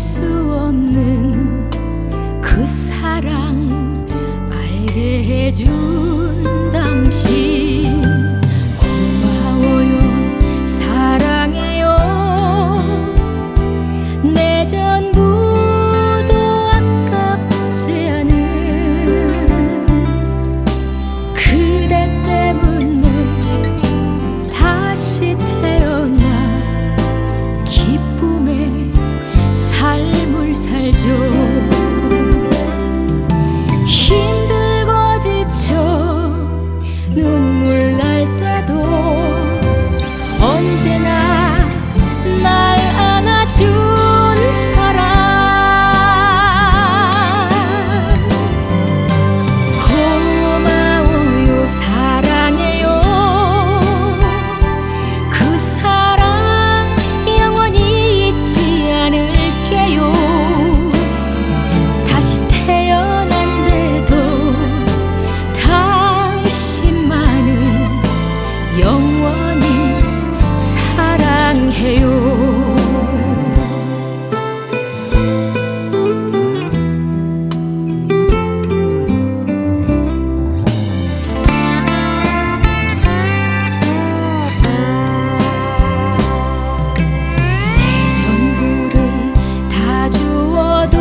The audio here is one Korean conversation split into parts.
수 없는 그 사랑 알게 해준 당신 고마워요 사랑해요 내 전부도 아깝지 않은 그대 때문에 다시 태어나 기쁨의 삶을 살죠 힘들고 지쳐 눈물 날 때도 언제나 날 안아준 사람 고마워요 사랑해요 그 사랑 영원히 잊지 않을게요 다시 태어난데도 당신만을 영원히 사랑해요 내 전부를 다 주어도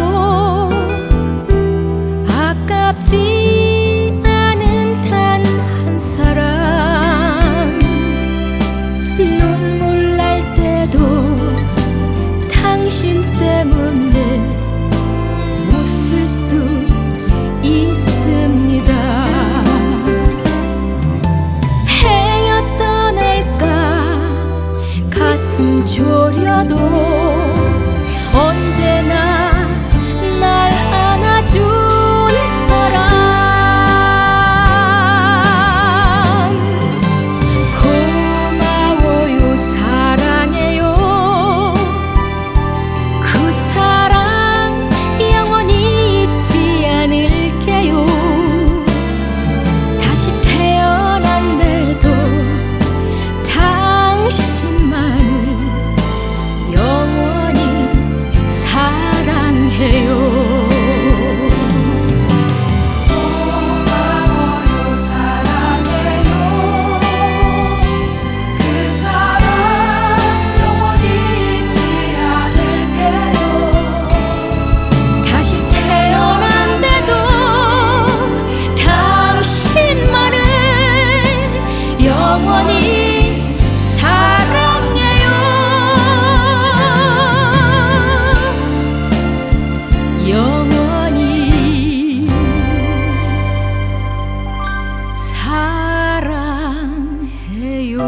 아깝지 않은 단 한 사람 눈물 날 때도 당신 때문에 웃을 수 있습니다 행여 떠날까 가슴 졸여도 언제나 날 안아준 사람 고마워요 사랑해요 그 사랑 영원히 잊지 않을게요 다시 태어난데도 당신만을 영원히 사랑해요 고마워요 사랑해요 그 사랑 영원히 잊지 않을게요 다시 태어난데도 당신만을 영원히 사랑해요 영원히 사랑해요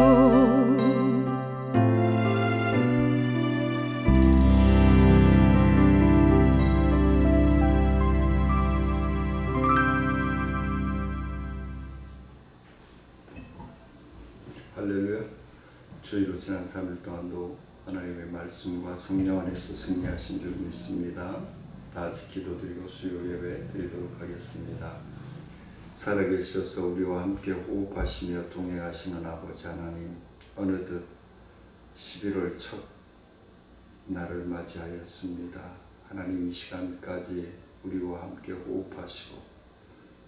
할렐루야. 주의로 지난 3일 동안도 하나님의 말씀과 성령 안에서 승리하신 줄 믿습니다. 다 같이 기도드리고 수요 예배 드리도록 하겠습니다. 살아계셔서 우리와 함께 호흡하시며 동행하시는 아버지 하나님, 어느덧 11월 첫 날을 맞이하였습니다. 하나님, 이 시간까지 우리와 함께 호흡하시고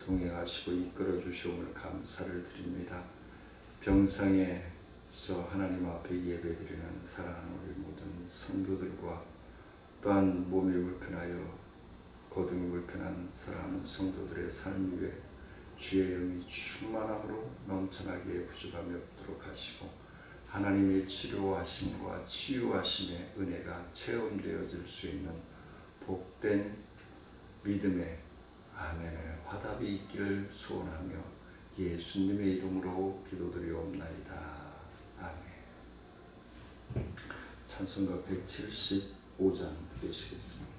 동행하시고 이끌어 주시옵을 감사를 드립니다. 병상에서 하나님 앞에 예배드리는 사랑하는 우리 모든 성도들과 또한 몸이 불편하여 거듭이 불편한 사랑하는 성도들의 삶 위에 주의 영이 충만함으로 넘쳐나게 부족함이 없도록 하시고 하나님의 치료하심과 치유하심의 은혜가 체험되어질 수 있는 복된 믿음의 아멘의 화답이 있기를 소원하며 예수님의 이름으로 기도드리옵나이다. 아멘. 찬송가 175장 드리시겠습니다.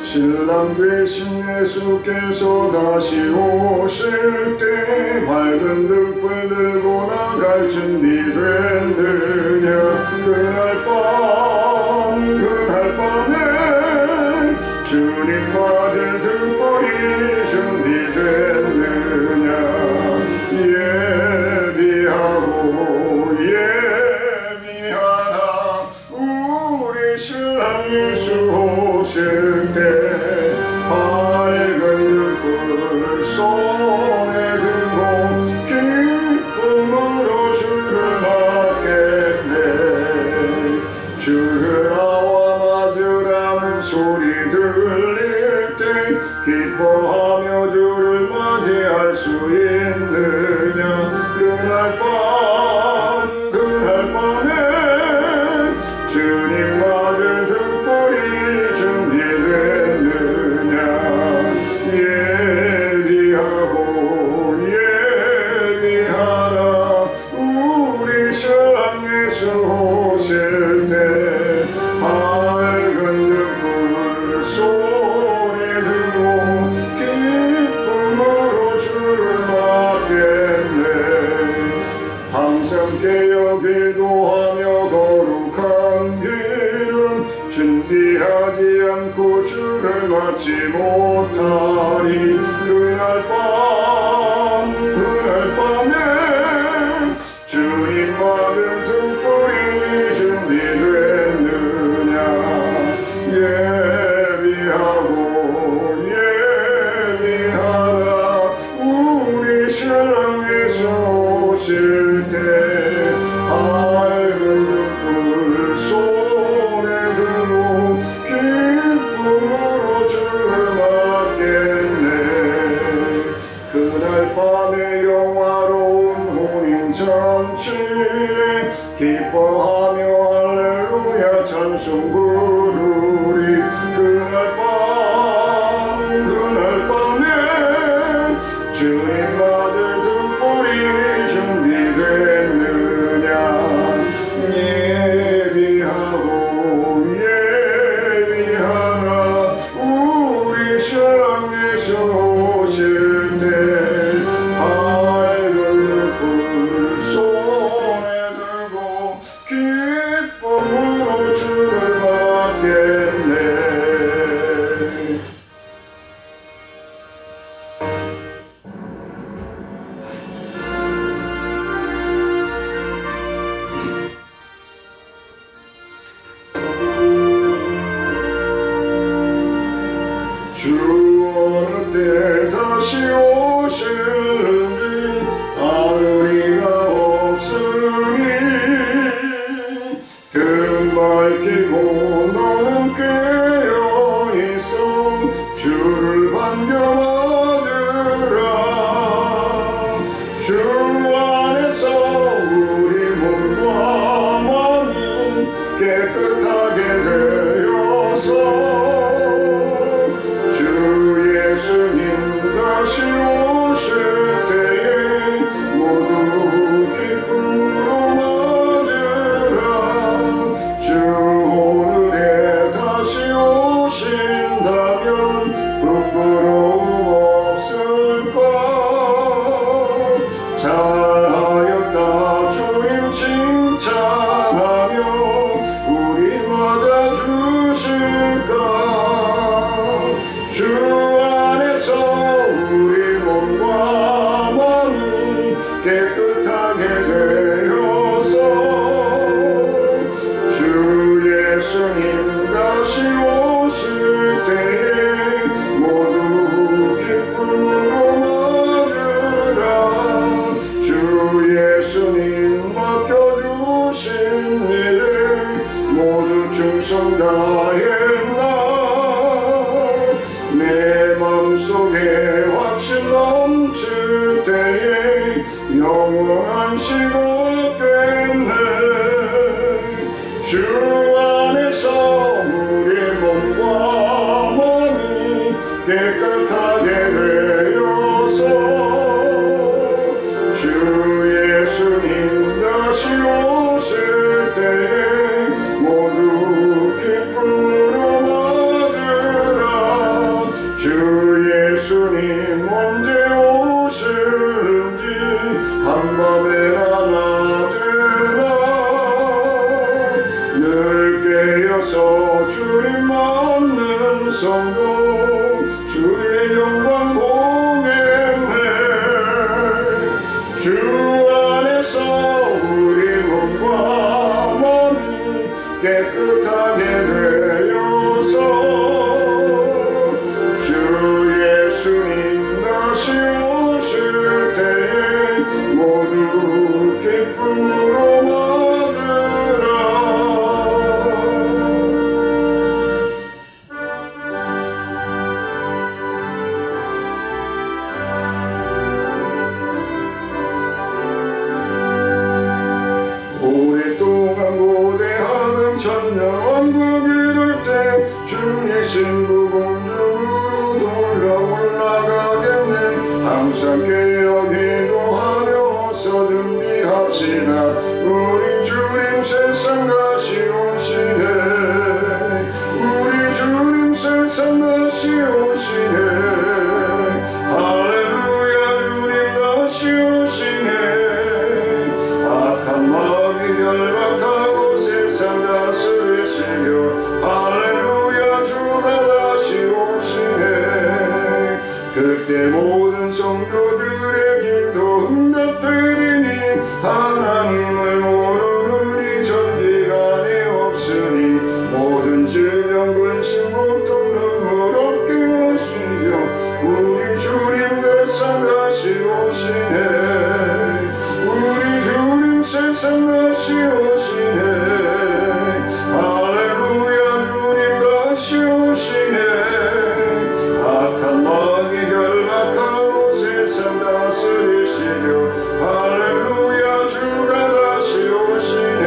신랑 되신 예수께서 다시 오실 때 밝은 등불 들고 나갈 준비됐느냐 그날 밤에 주님 맞을 등불이 준비 기뻐하며 주를 맞이할 수 있느냐. 그날 밤에 주님 맞을 등불이 준비됐느냐. 예비하라. 우리 신랑 예수 오실 때 밝은 등불 소리 들고 기쁨으로 주를 맞겠네. 항상 깨어 기도하며 거룩한 길은 준비하지 않고 주를 맞지 못하리. 그날 밤에 주님 맞을 등불이 준비됐느냐. 예비하라. 우리 신랑 예수 오실 때 밝은 등불 손에 들고 기쁨으로 주를 맞겠네. 그날 밤에 영화로운 혼인잔치에 기뻐하며 할렐루야 찬송 부르리. 그날 밤에 주님 맞을 등불이 준비됐느냐. 예비하라. 우리 신랑 예수 오실 때 밝은 등불 손에 들고 기쁨으로 주를 맞겠네. 주 어느 때 다시 오실는지 아는 이가 없으니 등 밝히고 너는 깨어있어 주를 반겨받으라. 주 안에서 우리 몸과 마음이 깨끗하게 되어서 예수님 다시 오실 때에 모두 기쁨으로 맞으라. 주 오늘에 다시 오신다면 부끄러움 없을까. 잘하였다 주님 칭찬하며 우리 맞아주실까. 주 안에서 우리 몸과 마음이 깨끗하게 되어서 주 예수님 다시 오실 때에 모두 기쁨으로 맞으라. 주 예수님 맡겨주신 일에 모두 충성 다했나. 내 맘속에 확신 넘칠 때에 영원한 식 없겠네. 주 안에서 우리 몸과 마음이 깨끗하게 되어서 주 예수님 다시 오실 때에 모두 기쁨으로 주 예수님 언제 오실는지 한밤에나 낮에나 늘 깨어서 주님 맞는 성도 주의 영광 그때 모든 성도들의 기도 응답되리니 하나님을 모르는 이 전지간에 없으니 모든 질병 근심 고통 눈물 없게 하시며 우리 주님 세상 다시 오시네. 우리 주님 세상 다시 오시네. 할렐루야 주님 다시 오시네. 악한 마귀 결박하고 세상 다스리시려 할렐루야 주가 다시 오시네.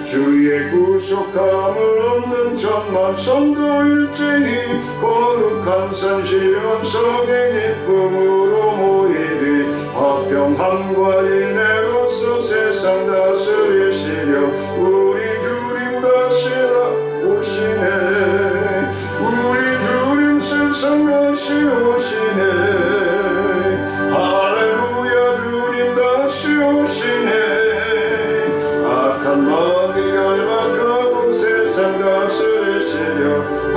주의 구속함을 얻는 천만 성도 일제히 거룩한 산시원 성의 기쁨으로 모이리 화평함과 인애로서 세상 다스리시려 우리 주님 다시 오시네. 우리 주님 세상 다시 오시네. 할렐루야 주님 다시 오시네. 악한 마귀 결박하고 세상 다스리시려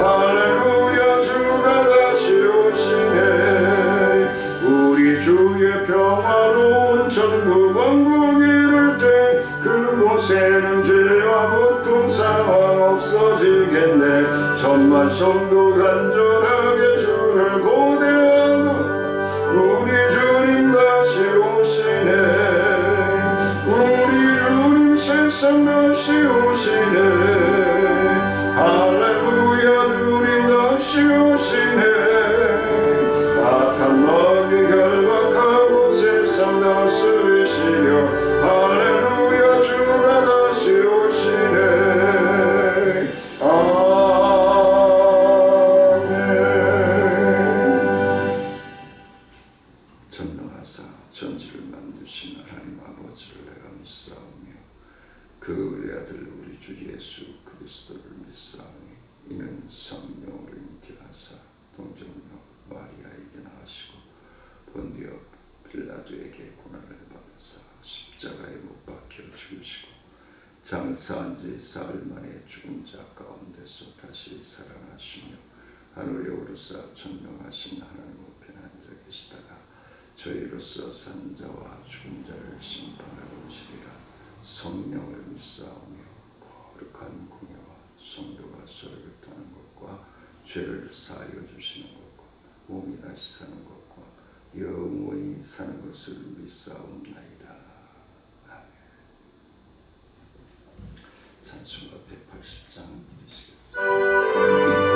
할렐루야 주가 다시 오시네. 우리 주의 평화로운 천국 왕국 이룰 때 그곳에는 죄와 고통 상황 없어지겠네. 천만 성도 간절하게 주를 고대하노 우리 주님 다시 오시네. 우리 주님 세상 다시 오시네. 할렐루야 주님 다시 오시네. 악한 마귀 결박하고 세상 다스리시려 할렐루야 주가 다시 오시네. 전능하사 전지를 만드신 하나님 아버지를 내가 믿사오며 그 외아들 우리 주 예수 그리스도를 믿사오니 이는 성령으로 잉태하사 동정녀 마리아에게 나으시고 본디오 빌라도에게 고난을 받으사 십자가에 못 박혀 죽으시고 장사한 지 사흘 만에 죽은 자 가운데서 다시 살아나시며 하늘에 오르사 전능하신 하나님 우편에 앉아 계시다가 저희로서 산 자와 죽은 자를 심판하러 오시리라. 성령을 믿사오며 거룩한 공예와 성도가 서로 교통하는 것과 죄를 사하여 주시는 것과 몸이 다시 사는 것과 영원히 사는 것을 믿사옵나이다. 아멘. 찬송가 180장 드리시겠습니다.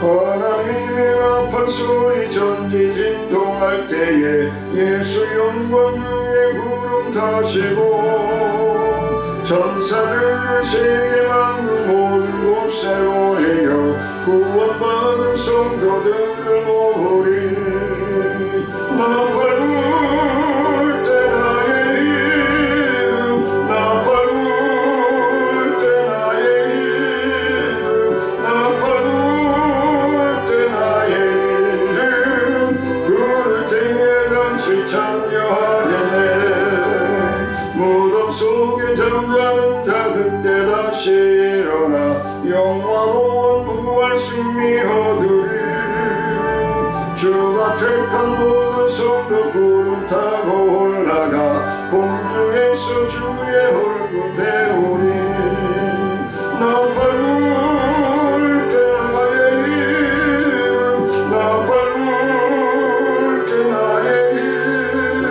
하나님의 나팔 소리 전지진동할 때에 예수 영광 중에 구름 타시고 천사들을 세계 만국 모든 곳에 오리여 구원받은 성도들을 모으리. 나팔 불 때 나의 이름 나팔 불 때 나의 이름 나팔 불 찬양하겠네. 무덤 속에 잠자는 자 그때 다시 일어나 영화로운 부활 승리 얻으리. 주가 택한 모든 성도 구름 타고 올라가 공중에서 주의 얼굴 배우리. 나팔 불 때 나의 이름 나팔 불 때 나의 이름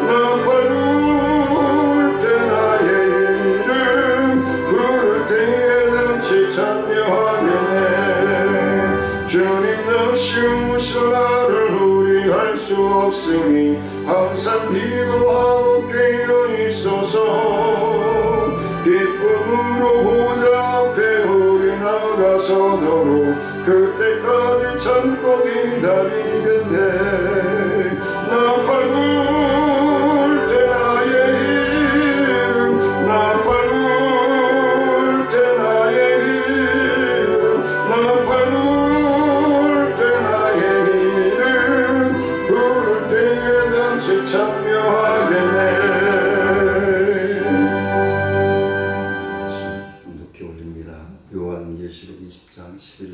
나팔 불 때 나의 이름 부를 때에 같이 찬양하겠네. 주님 다시 오실 날을 우리 알 수 없으니 항상 기도하고 깨어 있소서. 기쁨으로 보좌 앞에 우리 나가서도록 그때까지 참고 기다리겠네. 나팔 불 때 나의 이름 나팔 불 때 나의 이름 나팔 불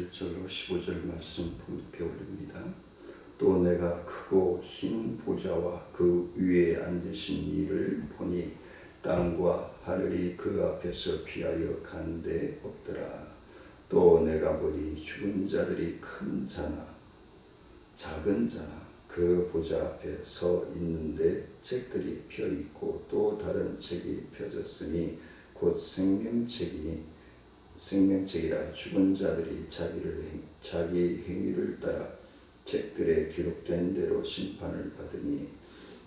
11절로 15절 말씀 봉독해 올립니다. 또 내가 크고 흰 보좌와 그 위에 앉으신 이를 보니 땅과 하늘이 그 앞에서 피하여 간데 없더라. 또 내가 보니 죽은 자들이 큰 자나 작은 자나 그 보좌 앞에 서 있는데 책들이 펴 있고 또 다른 책이 펴졌으니 곧 생명책이라 죽은 자들이 자기 행위를 따라 책들에 기록된 대로 심판을 받으니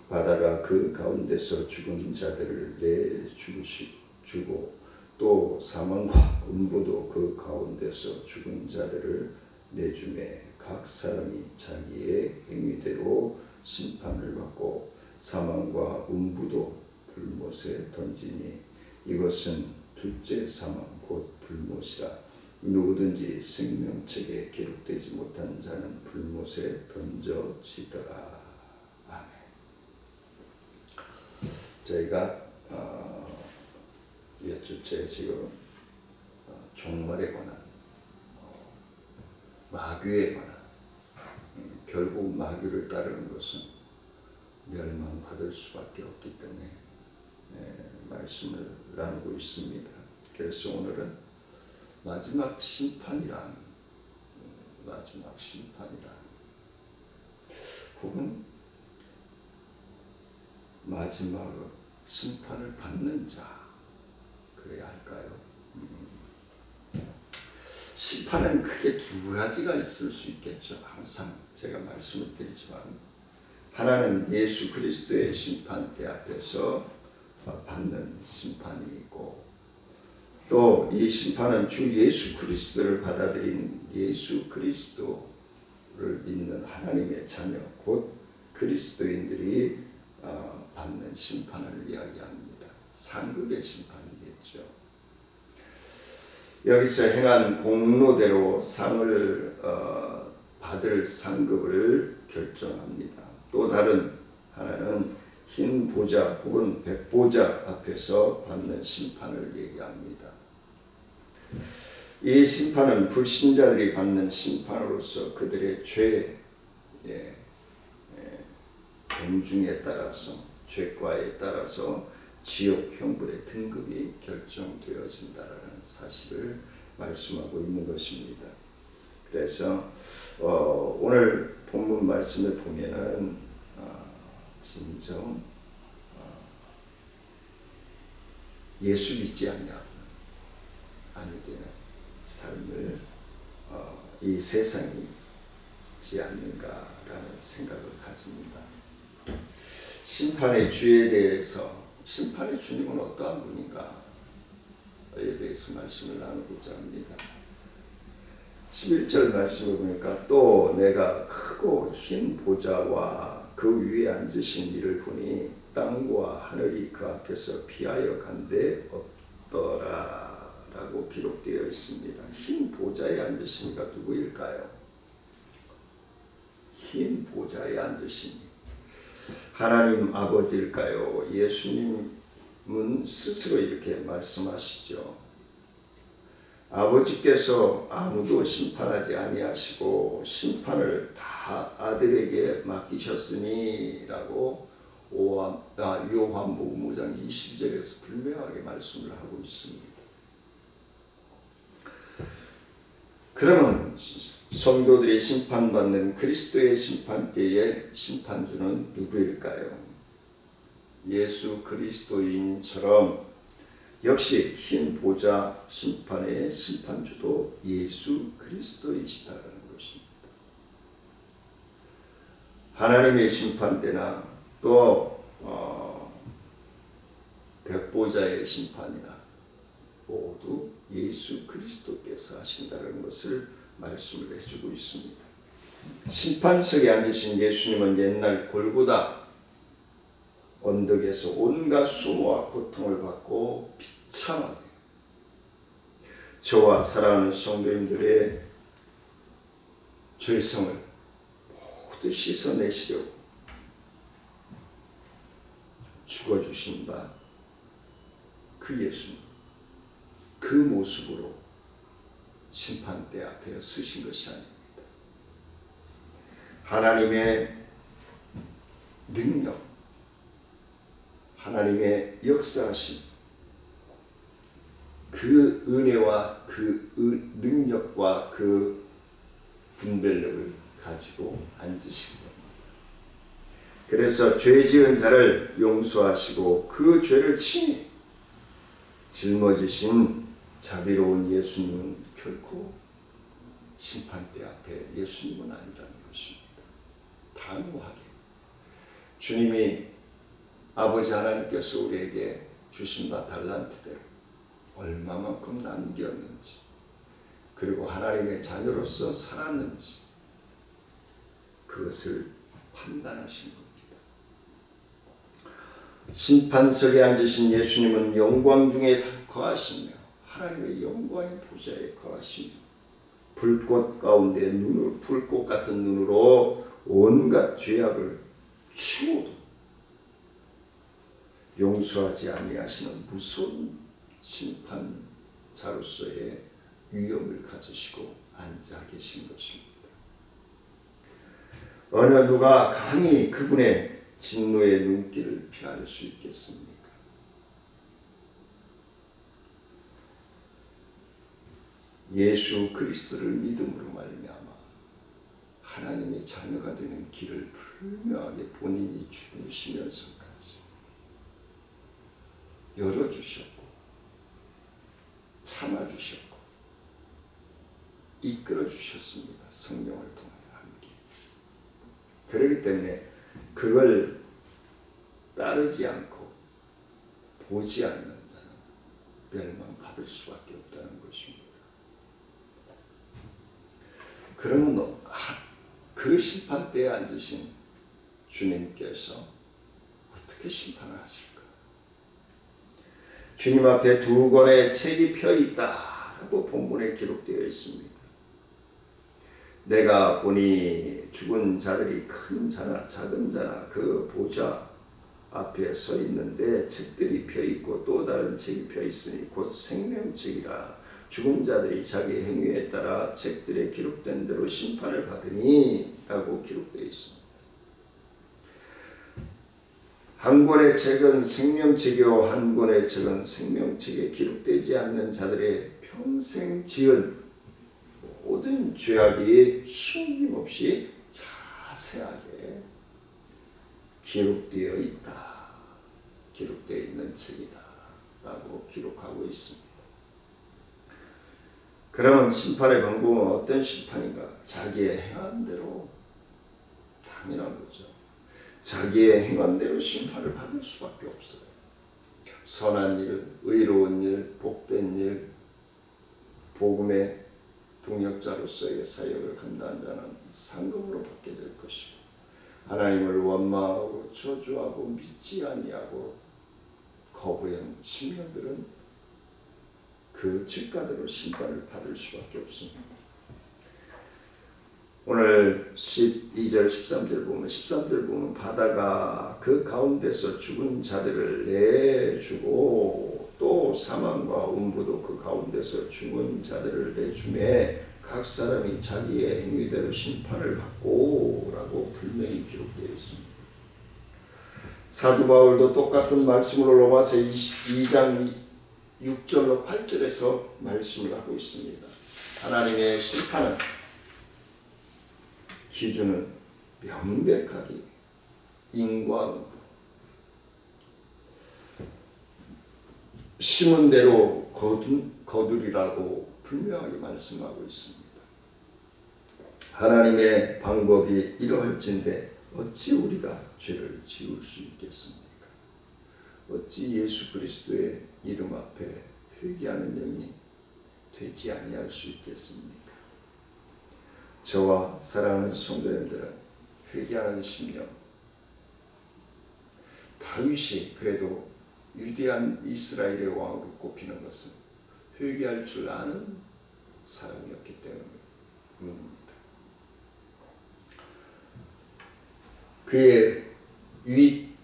바다가 그 가운데서 죽은 자들을 내주고 또 사망과 음부도 그 가운데서 죽은 자들을 내주매 각 사람이 자기의 행위대로 심판을 받고 사망과 음부도 불못에 던지니 이것은 둘째 사망 곧 불못이라. 누구든지 생명책에 기록되지 못한 자는 불못에 던져지더라. 아멘. 저희가 몇 주째 지금 종말에 관한 마귀에 관한 결국 마귀를 따르는 것은 멸망받을 수밖에 없기 때문에 말씀을 나누고 있습니다. 그래서 오늘은 마지막 심판이란 혹은 마지막 심판을 받는 자 그래야 할까요? 심판은 크게 두 가지가 있을 수 있겠죠. 항상 제가 말씀을 드리지만 하나는 예수 그리스도의 심판대 앞에서 받는 심판이 있고 또 이 심판은 주 예수 그리스도를 받아들인 예수 그리스도를 믿는 하나님의 자녀 곧 그리스도인들이 받는 심판을 이야기합니다. 상급의 심판이겠죠. 여기서 행한 공로대로 상을 받을 상급을 결정합니다. 또 다른 하나는 흰 보좌 혹은 백보좌 앞에서 받는 심판을 얘기합니다. 이 심판은 불신자들이 받는 심판으로서 그들의 죄 공중에 따라서 죄과에 따라서 지옥 형벌의 등급이 결정되어진다라는 사실을 말씀하고 있는 것입니다. 그래서 오늘 본문 말씀을 보면은 진정 예수 믿지 아니하고 아니 되는 삶을 이 세상이 있지 않는가라는 생각을 가집니다. 심판의 주에 대해서 심판의 주님은 어떠한 분인가에 대해서 말씀을 나누고자 합니다. 11절 말씀을 보니까 또 내가 크고 흰 보좌와 그 위에 앉으신 이를 보니 땅과 하늘이 그 앞에서 피하여 간데 없더라 라고 기록되어 있습니다. 흰 보좌에 앉으신 이가 누구일까요? 흰 보좌에 앉으신 이 하나님 아버지일까요? 예수님은 스스로 이렇게 말씀하시죠. 아버지께서 아무도 심판하지 아니하시고 심판을 다 아들에게 맡기셨으니 라고 요한복음 5장 22절에서 분명하게 말씀을 하고 있습니다. 그러면 성도들이 심판받는 그리스도의 심판대의 심판주는 누구일까요? 예수 그리스도인처럼 역시 흰 보좌 심판의 심판주도 예수 그리스도이시다라는 것입니다. 하나님의 심판대나 또 백보좌의 심판이나 모두 예수 그리스도께서 하신다는 것을 말씀을 해주고 있습니다. 심판석에 앉으신 예수님은 옛날 골고다 언덕에서 온갖 수모와 고통을 받고 비참하게 저와 사랑하는 성도님들의 죄성을 모두 씻어내시려고 죽어주신 바 그 예수님 그 모습으로 심판대 앞에 서신 것이 아닙니다. 하나님의 능력, 하나님의 역사하심, 그 은혜와 그 능력과 그 분별력을 가지고 앉으신 겁니다. 그래서 죄 지은 자를 용서하시고 그 죄를 친히 짊어지신 자비로운 예수님은 결코 심판대 앞에 예수님은 아니라는 것입니다. 단호하게 주님이 아버지 하나님께서 우리에게 주신 바 달란트대로 얼마만큼 남겼는지, 그리고 하나님의 자녀로서 살았는지 그것을 판단하신 겁니다. 심판석에 앉으신 예수님은 영광 중에 거하시며 하나님의 영광의 보좌에 거하시며 불꽃 가운데 불꽃 같은 눈으로 온갖 죄악을 치워도 용서하지 아니하시는 무서운 심판자로서의 위엄을 가지시고 앉아 계신 것입니다. 어느 누가 감히 그분의 진노의 눈길을 피할 수 있겠습니까? 예수 그리스도를 믿음으로 말미암아 하나님의 자녀가 되는 길을 분명하게 본인이 죽으시면서까지 열어주셨고 참아주셨고 이끌어주셨습니다. 성령을 통하여 함께. 그렇기 때문에 그걸 따르지 않고 보지 않는 자는 멸망받을 수밖에 없다는 것입니다. 그러면 그 심판대에 앉으신 주님께서 어떻게 심판을 하실까? 주님 앞에 두 권의 책이 펴 있다라고 본문에 기록되어 있습니다. 내가 보니 죽은 자들이 큰 자나 작은 자나 그 보좌 앞에 서 있는데 책들이 펴 있고 또 다른 책이 펴 있으니 곧 생명책이라. 죽은 자들이 자기 행위에 따라 책들에 기록된 대로 심판을 받으니 라고 기록되어 있습니다. 한 권의 책은 생명책이요 한 권의 책은 생명책에 기록되지 않는 자들의 평생 지은 모든 죄악이 숨김없이 자세하게 기록되어 있다. 기록되어 있는 책이다 라고 기록하고 있습니다. 그러면 심판의 방법은 어떤 심판인가? 자기의 행한 대로, 당연한 거죠. 자기의 행한 대로 심판을 받을 수밖에 없어요. 선한 일, 의로운 일, 복된 일, 복음의 동역자로서의 사역을 감당한 자는 상급으로 받게 될 것이고, 하나님을 원망하고 저주하고 믿지 아니하고 거부한 심령들은 그 직가대로 심판을 받을 수밖에 없습니다. 오늘 12절 13절 보면 바다가 그 가운데서 죽은 자들을 내주고 또 사망과 음부도 그 가운데서 죽은 자들을 내주매 각 사람이 자기의 행위대로 심판을 받고 라고 분명히 기록되어 있습니다. 사도 바울도 똑같은 말씀으로 로마서 22장 6절로 8절에서 말씀을 하고 있습니다. 하나님의 심판은 기준은 명백하게 인과 심은 대로 거두리라고 분명하게 말씀하고 있습니다. 하나님의 방법이 이러할진데 어찌 우리가 죄를 지을 수 있겠습니까? 어찌 예수 그리스도의 이름 앞에 회개하는 영이 되지 아니할 수 있겠습니까? 저와 사랑하는 성도님들은 회개하는 심령, 다윗이 그래도 위대한 이스라엘의 왕으로 꼽히는 것은 회개할 줄 아는 사람이었기 때문입니다. 그의 윗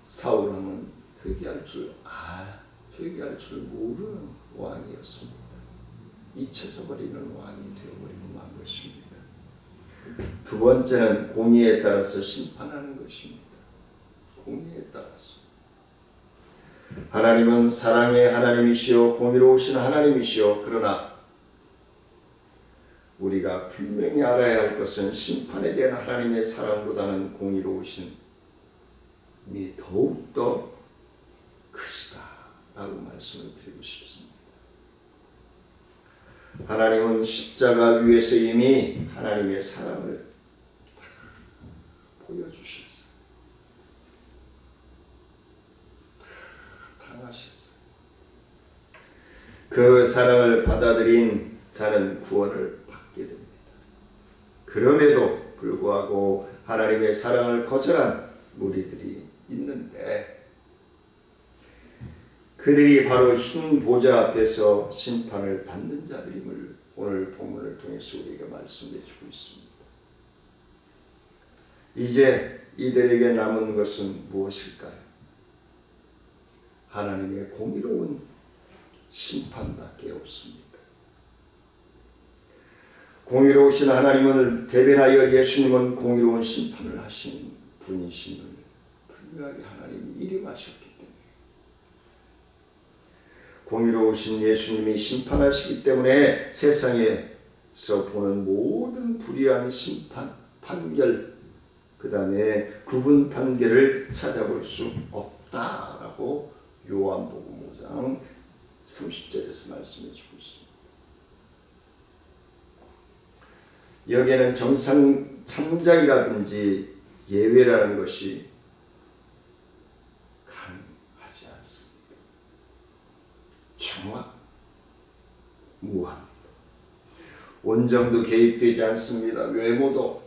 사울은 회개할 줄 모르는 왕이었습니다. 잊혀져 버리는 왕이 되어버리고 만 것입니다. 두 번째는 공의에 따라서 심판하는 것입니다. 공의에 따라서. 하나님은 사랑의 하나님이시요 공의로우신 하나님이시요, 그러나 우리가 분명히 알아야 할 것은 심판에 대한 하나님의 사랑보다는 공의로우심이 더욱더 크시다 라고 말씀을 드리고 싶습니다. 하나님은 십자가 위에서 이미 하나님의 사랑을 보여주셨어요. 당하셨어요. 그 사랑을 받아들인 자는 구원을 받게 됩니다. 그럼에도 불구하고 하나님의 사랑을 거절한 무리들이 있는데, 그들이 바로 흰 보좌 앞에서 심판을 받는 자들임을 오늘 본문을 통해서 우리에게 말씀해 주고 있습니다. 이제 이들에게 남은 것은 무엇일까요? 하나님의 공의로운 심판밖에 없습니다. 공의로우신 하나님을 대변하여 예수님은 공의로운 심판을 하신 분이심을 분명하게 하나님이 이름하셨기 때문에, 공의로우신 예수님이 심판하시기 때문에 세상에서 보는 모든 불의한 심판, 판결, 그 다음에 구분 판결을 찾아볼 수 없다라고 요한복음 5장 30절에서 말씀해 주고 있습니다. 여기에는 정상 참작이라든지 예외라는 것이 가능하지 않습니다. 정확, 무한, 원정도 개입되지 않습니다. 외모도,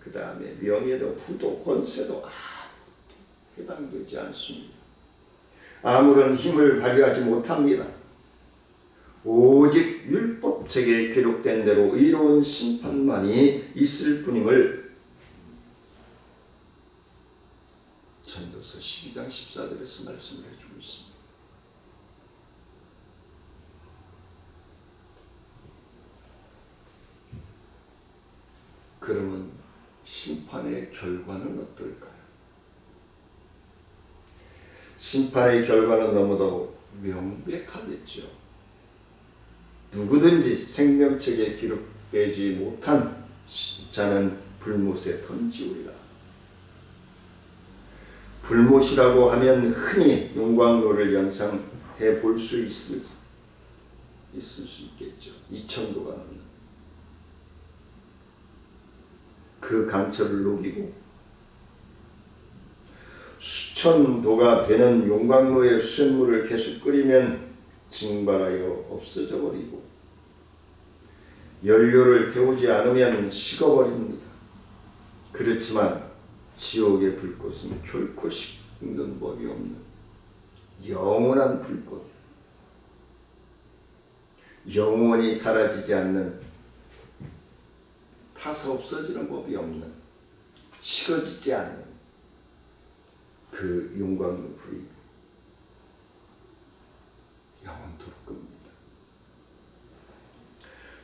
그 다음에 명예도, 부도, 권세도 해당되지 않습니다. 아무런 힘을 발휘하지 못합니다. 오직 율법책에 기록된 대로 의로운 심판만이 있을 뿐임을 전도서 12장 14절에서 말씀을 해주고 있습니다. 그러면 심판의 결과는 어떨까요? 심판의 결과는 너무도 명백하겠죠. 누구든지 생명책에 기록되지 못한 자는 불못에 던지우리라. 불못이라고 하면 흔히 용광로를 연상해 볼 수 있을 수 있겠죠. 2000도가 넘는 그 강철을 녹이고 수천 도가 되는 용광로의 수돗물을 계속 끓이면 증발하여 없어져 버리고, 연료를 태우지 않으면 식어버립니다. 그렇지만 지옥의 불꽃은 결코 식는 법이 없는 영원한 불꽃, 영원히 사라지지 않는, 타서 없어지는 법이 없는, 식어지지 않는 그 용광로 불이 영원토록 끕니다.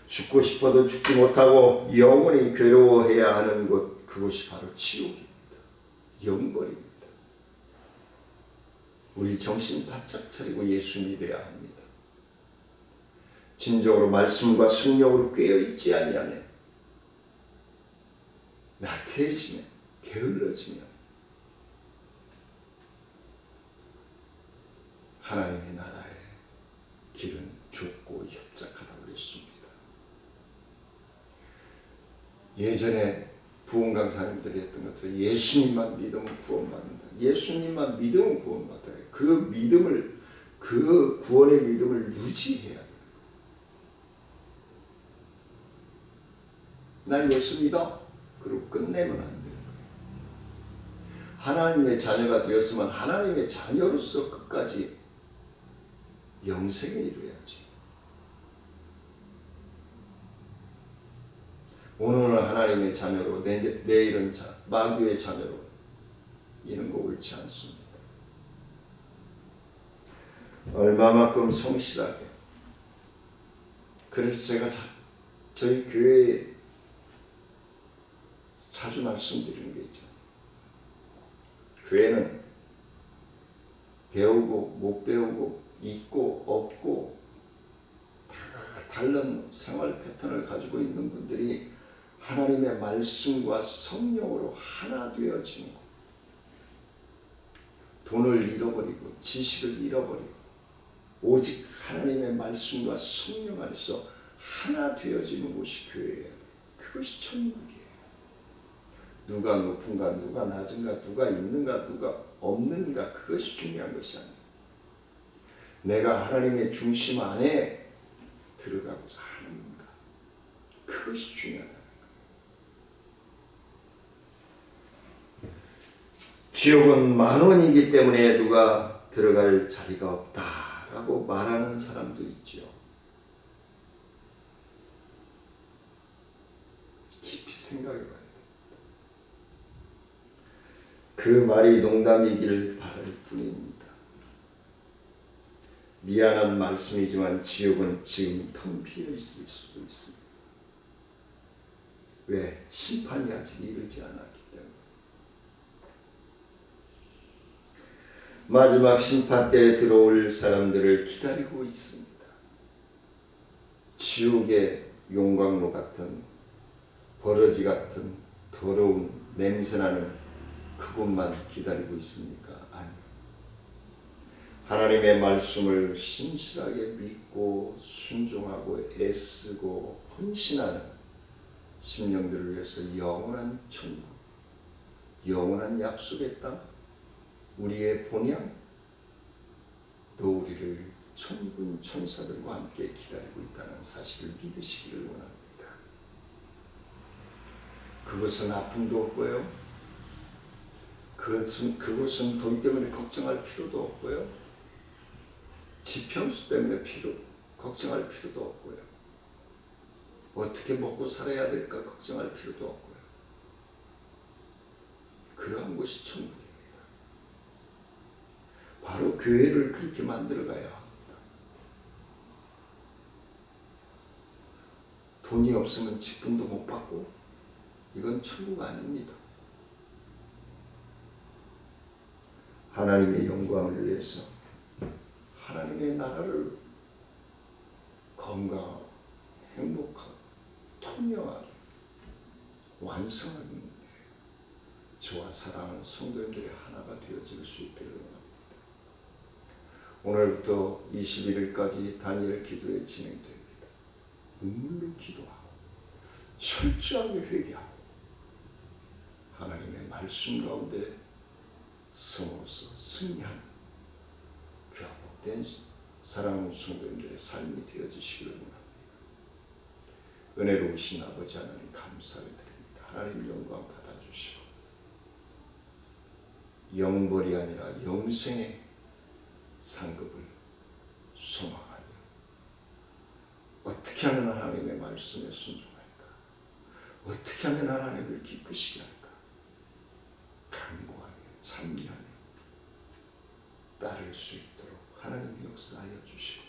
죽고 싶어도 죽지 못하고 영원히 괴로워해야 하는 곳, 그곳이 바로 지옥입니다. 영벌입니다. 우리 정신 바짝 차리고 예수 믿어야 합니다. 진정으로 말씀과 성령으로 깨어있지 아니하면, 나태해지면, 게을러지면 하나님의 나라의 길은 좁고 협착하다 그랬습니다. 예전에 부흥 강사님들이 했던 것처럼 예수님만 믿으면 구원받는다. 예수님만 믿으면 구원받아요. 그 믿음을, 그 구원의 믿음을 유지해야 돼요. 나 예수 믿어. 그리고 끝내면 안 돼요. 하나님의 자녀가 되었으면 하나님의 자녀로서 끝까지 영생을 이루어야지. 오늘은 하나님의 자녀로, 내일은 마귀의 자녀로, 이런 거 옳지 않습니다. 얼마만큼 성실하게 그래서 제가 저희 교회에 자주 말씀드리는 게 있잖아요. 교회는 배우고 못 배우고 있고 없고 다 다른 생활 패턴을 가지고 있는 분들이 하나님의 말씀과 성령으로 하나 되어지는 것. 돈을 잃어버리고 지식을 잃어버리고 오직 하나님의 말씀과 성령 안에서 하나 되어지는 곳이 교회예요. 그것이 천국이에요. 누가 높은가 누가 낮은가 누가 있는가 누가 없는가 그것이 중요한 것이 아니에요. 내가 하나님의 중심 안에 들어가고자 하는가 그것이 중요하다는 거예요. 지옥은 만원이기 때문에 누가 들어갈 자리가 없다라고 말하는 사람도 있죠. 깊이 생각해 봐요. 그 말이 농담이기를 바랄 뿐입니다. 미안한 말씀이지만 지옥은 지금 텅 비어 있을 수도 있습니다. 왜? 심판이 아직 이르지 않았기 때문에. 마지막 심판 때에 들어올 사람들을 기다리고 있습니다. 지옥의 용광로 같은 버러지 같은 더러운 냄새나는 그곳만 기다리고 있습니까? 아니요. 하나님의 말씀을 신실하게 믿고 순종하고 애쓰고 헌신하는 심령들을 위해서 영원한 천국, 영원한 약속의 땅, 우리의 본향, 또 우리를 천군 천사들과 함께 기다리고 있다는 사실을 믿으시기를 원합니다. 그것은 아픔도 없고요. 그것은 돈 때문에 걱정할 필요도 없고요. 지평수 때문에 걱정할 필요도 없고요. 어떻게 먹고 살아야 될까 걱정할 필요도 없고요. 그러한 곳이 천국입니다. 바로 교회를 그렇게 만들어 가야 합니다. 돈이 없으면 직분도 못 받고 이건 천국 아닙니다. 하나님의 영광을 위해서 하나님의 나라를 건강하고 행복하고 통영하게 완성하는 저와 사랑하는 성도님들이 하나가 되어질 수 있기를 원합니다. 오늘부터 21일까지 다니엘 기도에 진행됩니다. 눈물로 기도하고 철저하게 회개하고 하나님의 말씀 가운데 성으로서 승리하는 귀하복된 사랑하는 성도님들의 삶이 되어지시기를 원합니다. 은혜로우신 아버지 하나님 감사를 드립니다. 하나님 영광 받아주시고 영벌이 아니라 영생의 상급을 소망하며 어떻게 하면 하나님의 말씀에 순종할까? 어떻게 하면 하나님을 기쁘시게 할까? 간구하며 찬미하며 따를 수 있도록 하나님 역사하여 주시고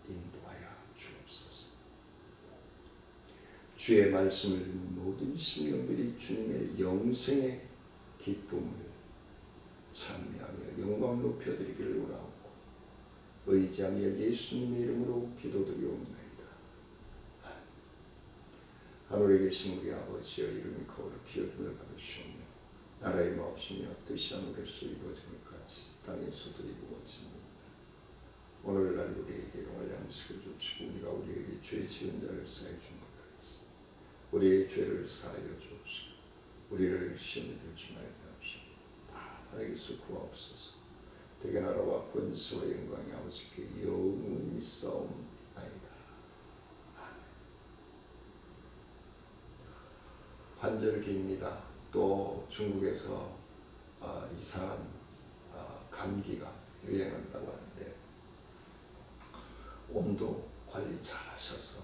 인도하여 주옵소서. 주의 말씀을 듣는 모든 심령들이 주님의 영생의 기쁨을 찬미하며 영광 높여드리기를 원하옵고 의지하며 예수님의 이름으로 기도드리옵나이다. 하늘에 계신 우리 아버지여 이름이 거룩히 여김을 받으시오며 나라의 마옵시며 뜻이 하늘에서 이루어지는 것 같이 땅에서도 이루어집니다. 오늘날 우리에게 일용할 양식을 주시고 우리가 우리에게 죄 지은 자를 사하여 준 것 같이 우리의 죄를 사하여 주옵시고 우리를 시험에 들지 말게 하옵시고 다 하나님께서 구하옵소서. 대개 나라와 권세와 영광이 아버지께 영원히 싸움나이다. 아멘. 환절기입니다. 또 중국에서 이상한 감기가 유행한다고 하는데 온도 관리 잘 하셔서